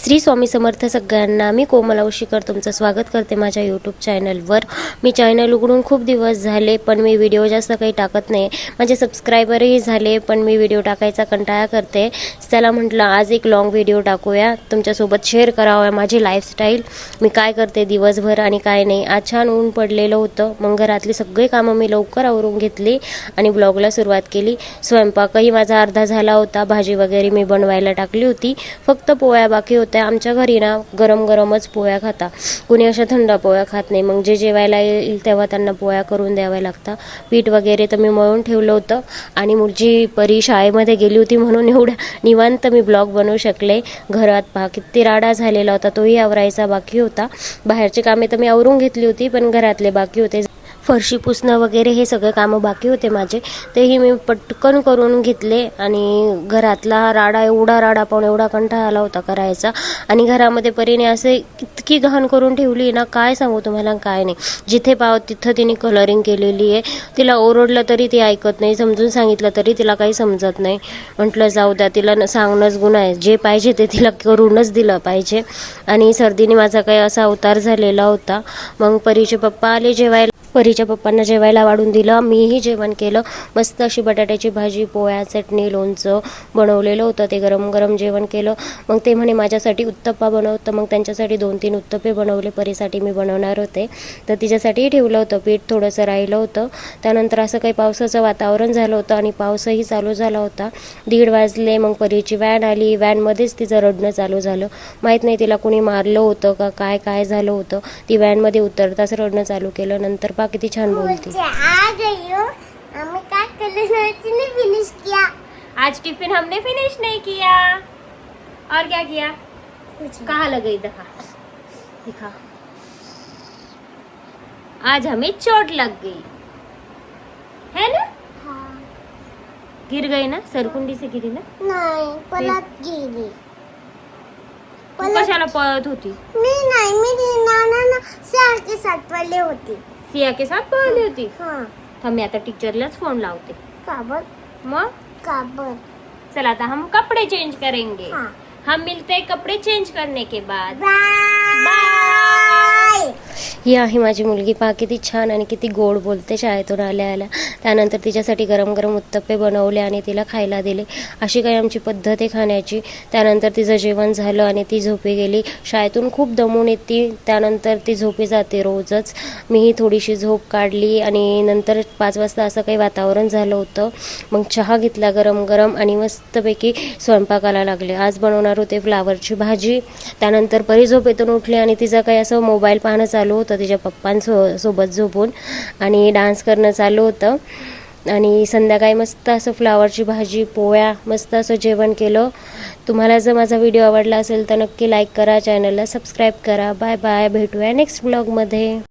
श्री स्वामी समर्थ सगळ्यांना. मी कोमल औशीकर तुमचं स्वागत करते माझ्या यूट्यूब चॅनलवर. मी चॅनल उघडून खूप दिवस झाले, पण मी व्हिडिओ जास्त काही टाकत नाही. माझे सबस्क्रायबरही झाले, पण मी व्हिडिओ टाकायचा कंटाळा करते. त्याला म्हटलं आज एक लॉंग व्हिडिओ टाकूया, तुमच्यासोबत शेअर करावं माझी लाईफस्टाईल, मी काय करते दिवसभर आणि काय नाही. आज छान ऊन पडलेलं होतं, मग घरातली सगळी कामं मी लवकर आवरून घेतली आणि ब्लॉगला सुरुवात केली. स्वयंपाकही माझा अर्धा झाला होता, भाजी वगैरे मी बनवायला टाकली होती, फक्त पोळ्या बाकी होत्या. आमच्या घरी ना गरम गरमच पोळ्या खाता, कुणी अशा थंड पोळ्या खात नाही. मग जे जेवायला येईल तेव्हा त्यांना पोळ्या करून द्याव्या लागतात. पीठ वगैरे तर मी मळून ठेवलं होतं आणि मुलगी परी शाळेमध्ये गेली होती म्हणून एवढ्या निवांत मी ब्लॉग बनवू शकले. घरात पहा किती राडा झालेला होता, तोही आवरायचा बाकी होता. बाहेरची कामे तर मी आवरून घेतली होती, पण घरातले बाकी होते. फरशी पुसणं वगैरे हे सगळे कामं बाकी होते माझे, तेही मी पटकन करून घेतले. आणि घरातला राडा, एवढा राडा पण एवढा कंटाळा आला होता करायचा. आणि घरामध्ये परीने असे इतकी घाण करून ठेवली ना, काय सांगू तुम्हाला, काय नाही. जिथे पाव तिथं तिने कलरिंग केलेली आहे. तिला ओरडलं तरी ती ऐकत नाही, समजून सांगितलं तरी तिला काही समजत नाही. म्हटलं जाऊ द्या, तिला सांगणंच गुन्हा आहे. जे पाहिजे ते तिला करूनच दिलं पाहिजे. आणि सर्दीने माझा काही असा अवतार झालेला होता. मग परीचे पप्पा आले जेवायला, परीच्या पप्पांना जेवायला वाढून दिलं. मीही जेवण केलं. मस्त अशी बटाट्याची भाजी, पोळ्या, चटणी, लोणचं बनवलेलं होतं. ते गरम गरम जेवण केलं. मग ते म्हणे माझ्यासाठी उत्तप्पा बनवतं, मग त्यांच्यासाठी 2-3 उत्तप्पे बनवले. परीसाठी मी बनवणार होते, तर तिच्यासाठीही ठेवलं होतं. पीठ थोडंसं राहिलं होतं. त्यानंतर असं काही पावसाचं वातावरण झालं होतं आणि पावसही चालू झाला होता. 1:30 वाजले. मग परीची व्हॅन आली. व्हॅनमध्येच तिचं रडणं चालू झालं. माहीत नाही तिला कोणी मारलं होतं का काय झालं होतं. ती व्हॅनमध्ये उतरताच रडणं चालू केलं. नंतर किती छान बोलती. आज टिफिन हमने फिनिश नहीं किया. और क्या किया? कहाँ लग गई? दिखा. आज हमें चोट लग गई है ना? हाँ. गिर गई ना, सरकुंडी से गिरी ना? नाही, पलट गेली. कशाला पळत होती? मी नाना सिया के साथ पडले होती. सिया के साथ पळली होती. हाँ. थांब, मी आता टीचरलाच फोन लावते. काबर मग काबर. चल आता हम कपड़े चेंज करेंगे. हाँ. हम मिलते हैं कपड़े चेंज करने के बाद. बाय. ही आहे माझी मुलगी. पहा किती छान आणि किती गोड बोलते शाळेतून आल्या. त्यानंतर तिच्यासाठी गरम गरम उत्तप्पे बनवले आणि तिला खायला दिले. अशी काही आमची पद्धत आहे खाण्याची. त्यानंतर तिचं जेवण झालं आणि ती झोपी गेली. शाळेतून खूप दमून येते, त्यानंतर ती झोपी जाते रोजच. मीही थोडीशी झोप काढली आणि नंतर 5 वाजता असं काही वातावरण झालं होतं. मग चहा घेतला गरम गरम आणि मस्तपैकी स्वयंपाकाला लागले. आज बनवणार होते फ्लावरची भाजी. त्यानंतर परी झोपेतून उठली आणि तिचं काही असं मोबाईल पाहणं चालू होतं तिच्या पप्पांसोबत झोपून, आणि डान्स करणं चालू होतं. आणि संध्याकाळी मस्त असं फ्लावरची भाजी, पोळ्या, मस्त असं जेवण केलं. तुम्हाला जर माझा व्हिडिओ आवडला असेल तर नक्की लाईक करा, चॅनलला सबस्क्राईब करा. बाय बाय, भेटूया नेक्स्ट ब्लॉगमध्ये.